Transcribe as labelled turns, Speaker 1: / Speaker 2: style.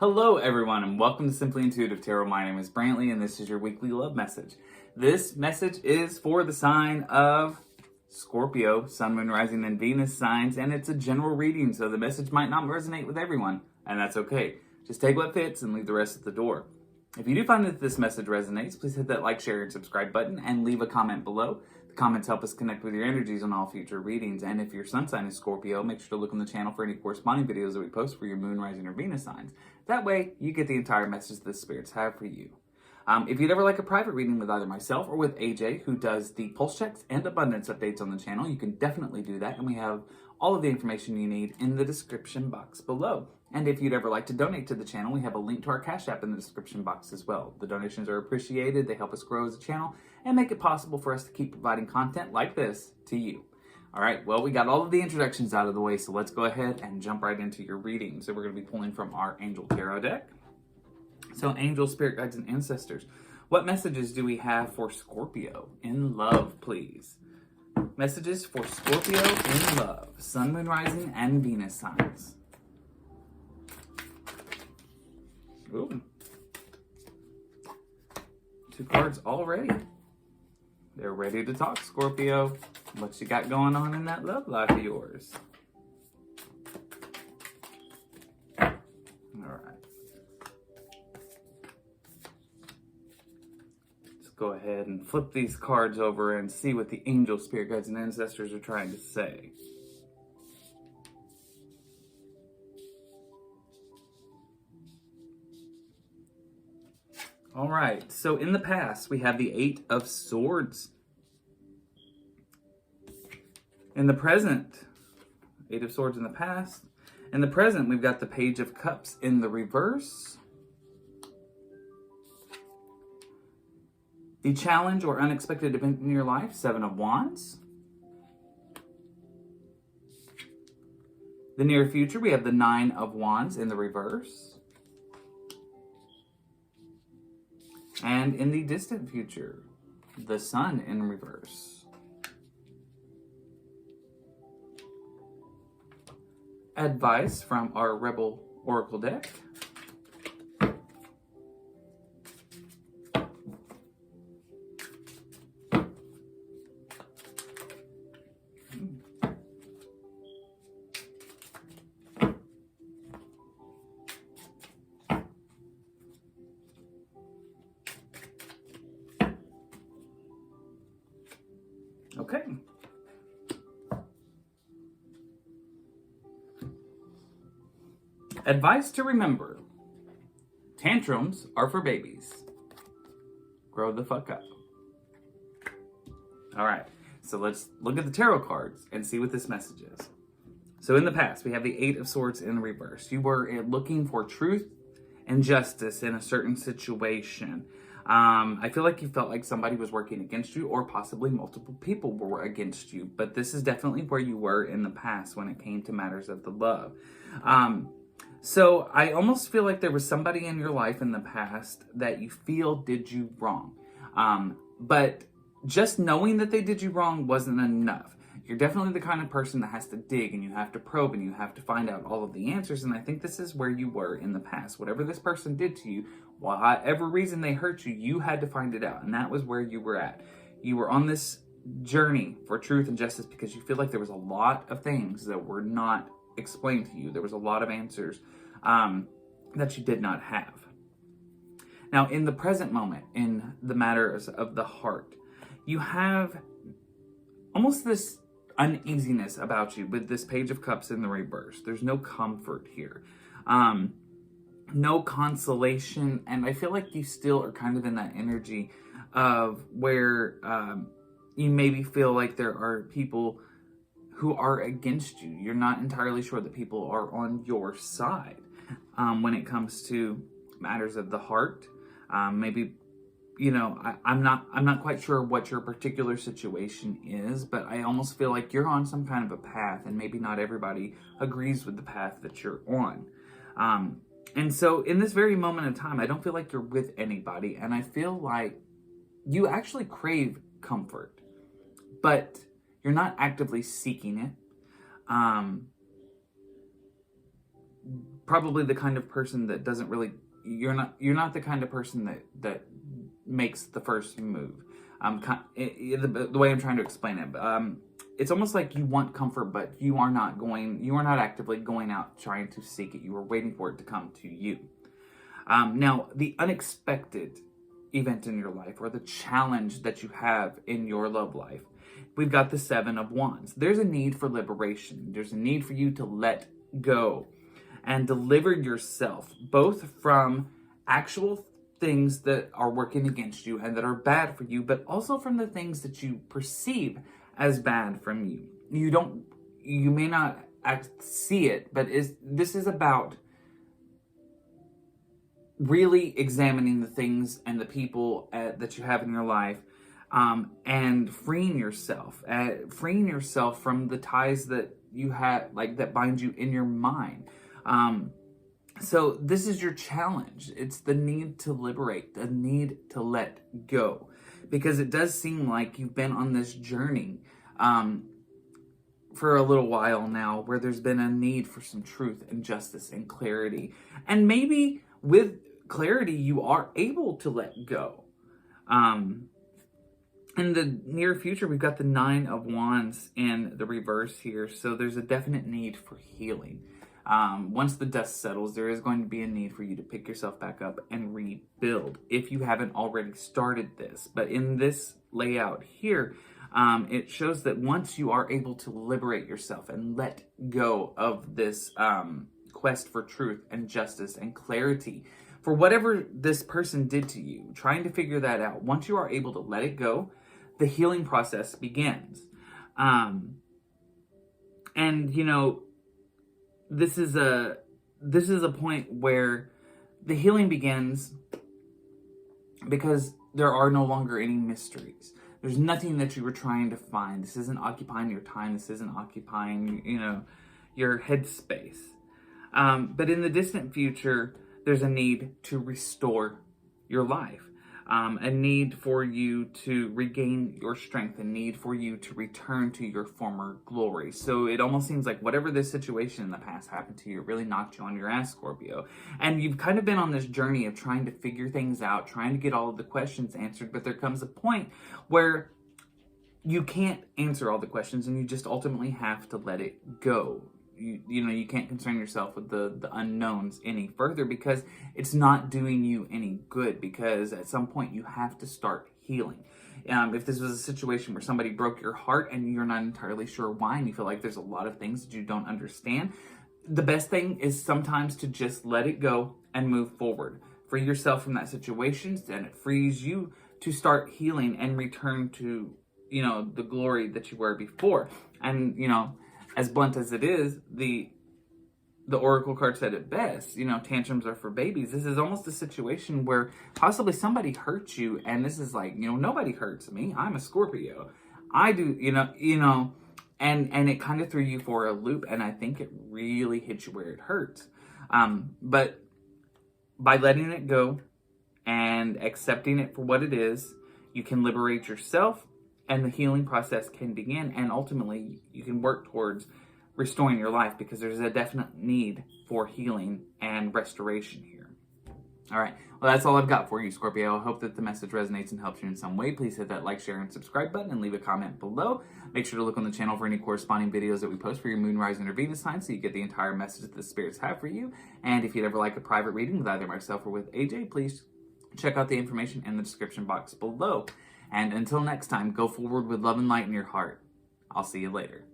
Speaker 1: Hello everyone and welcome to Simply Intuitive Tarot. My name is Brantley and this is your weekly love message. This message is for the sign of Scorpio, Sun, Moon, Rising, and Venus signs, and it's a general reading, so the message might not resonate with everyone, and that's okay. Just take what fits and leave the rest at the door. If you do find that this message resonates, please hit that like, share, and subscribe button and leave a comment below. The comments help us connect with your energies on all future readings, and if your sun sign is Scorpio, make sure to look on the channel for any corresponding videos that we post for your moon, rising, or Venus signs. That way, you get the entire message the spirits have for you. If you'd ever like a private reading with either myself or with AJ, who does the pulse checks and abundance updates on the channel, you can definitely do that, and we have all of the information you need in the description box below. And if you'd ever like to donate to the channel, we have a link to our Cash App in the description box as well. The donations are appreciated, they help us grow as a channel, and make it possible for us to keep providing content like this to you. All right, well, we got all of the introductions out of the way, so let's go ahead and jump right into your reading. So we're going to be pulling from our Angel Tarot deck. So angels, spirit guides, and ancestors, what messages do we have for Scorpio in love, please? Messages for Scorpio in love, Sun, Moon, Rising, and Venus signs. Ooh. 2 cards already. They're ready to talk, Scorpio. What you got going on in that love life of yours? All right. Let's go ahead and flip these cards over and see what the angel, spirit guides, and ancestors are trying to say. All right, so in the past, we have the 8 of Swords. In the present, 8 of Swords in the past. In the present, we've got the Page of Cups in the reverse. The challenge or unexpected event in your life, 7 of Wands. The near future, we have the 9 of Wands in the reverse. And in the distant future, the Sun in reverse. Advice from our Rebel Oracle deck. Okay. Advice to remember. Tantrums are for babies. Grow the fuck up. All right. So let's look at the tarot cards and see what this message is. So in the past, we have the 8 of Swords in reverse. You were looking for truth and justice in a certain situation. I feel like you felt like somebody was working against you, or possibly multiple people were against you. But this is definitely where you were in the past when it came to matters of the love. So I almost feel like there was somebody in your life in the past that you feel did you wrong. But just knowing that they did you wrong wasn't enough. You're definitely the kind of person that has to dig, and you have to probe, and you have to find out all of the answers. And I think this is where you were in the past. Whatever this person did to you, whatever reason they hurt you, you had to find it out. And that was where you were at. You were on this journey for truth and justice because you feel like there was a lot of things that were not explained to you. There was a lot of answers that you did not have. Now, in the present moment, in the matters of the heart, you have almost this uneasiness about you with this Page of Cups in the reverse. There's no comfort here. No consolation. And I feel like you still are kind of in that energy of where you maybe feel like there are people who are against you. You're not entirely sure that people are on your side when it comes to matters of the heart. Maybe, you know, I'm not quite sure what your particular situation is, but I almost feel like you're on some kind of a path, and maybe not everybody agrees with the path that you're on. And so in this very moment of time, I don't feel like you're with anybody, and I feel like you actually crave comfort, but you're not actively seeking it. probably the kind of person that doesn't really, you're not the kind of person that makes the first move. The way I'm trying to explain it, it's almost like you want comfort, but you are not actively going out trying to seek it. You are waiting for it to come to you. Now, the unexpected event in your life, or the challenge that you have in your love life, we've got the 7 of Wands. There's a need for liberation. There's a need for you to let go and deliver yourself, both from actual things that are working against you and that are bad for you, but also from the things that you perceive as bad from you. You may not see it, but this is about really examining the things and the people that you have in your life, and freeing yourself from the ties that you have, like, that bind you in your mind. So this is your challenge. It's the need to liberate, the need to let go, because it does seem like you've been on this journey for a little while now, where there's been a need for some truth and justice and clarity. And maybe with clarity, you are able to let go. In the near future, we've got the 9 of Wands in the reverse here. So there's a definite need for healing. Once the dust settles, there is going to be a need for you to pick yourself back up and rebuild, if you haven't already started this. But in this layout here, it shows that once you are able to liberate yourself and let go of this quest for truth and justice and clarity for whatever this person did to you, trying to figure that out, once you are able to let it go, the healing process begins. And you know, this is a point where the healing begins because there are no longer any mysteries. There's nothing that you were trying to find. This isn't occupying your time. This isn't occupying, your headspace. But in the distant future, there's a need to restore your life. A need for you to regain your strength, a need for you to return to your former glory. So it almost seems like whatever this situation in the past happened to you, it really knocked you on your ass, Scorpio. And you've kind of been on this journey of trying to figure things out, trying to get all of the questions answered, but there comes a point where you can't answer all the questions and you just ultimately have to let it go. You can't concern yourself with the unknowns any further, because it's not doing you any good, because at some point you have to start healing. If this was a situation where somebody broke your heart and you're not entirely sure why, and you feel like there's a lot of things that you don't understand, the best thing is sometimes to just let it go and move forward. Free yourself from that situation, and it frees you to start healing and return to, the glory that you were before. And, as blunt as it is, the Oracle card said it best, tantrums are for babies. This is almost a situation where possibly somebody hurt you, and this is like, nobody hurts me. I'm a Scorpio. I do, and it kind of threw you for a loop, and I think it really hit you where it hurts. But by letting it go and accepting it for what it is, you can liberate yourself, and the healing process can begin, and ultimately you can work towards restoring your life, because there's a definite need for healing and restoration here. All right, well, that's all I've got for you, Scorpio. I hope that the message resonates and helps you in some way. Please hit that like, share, and subscribe button, and leave a comment below. Make sure to look on the channel for any corresponding videos that we post for your moon, rising, or Venus sign, so you get the entire message that the spirits have for you. And if you'd ever like a private reading with either myself or with AJ, please check out the information in the description box below. And until next time, go forward with love and light in your heart. I'll see you later.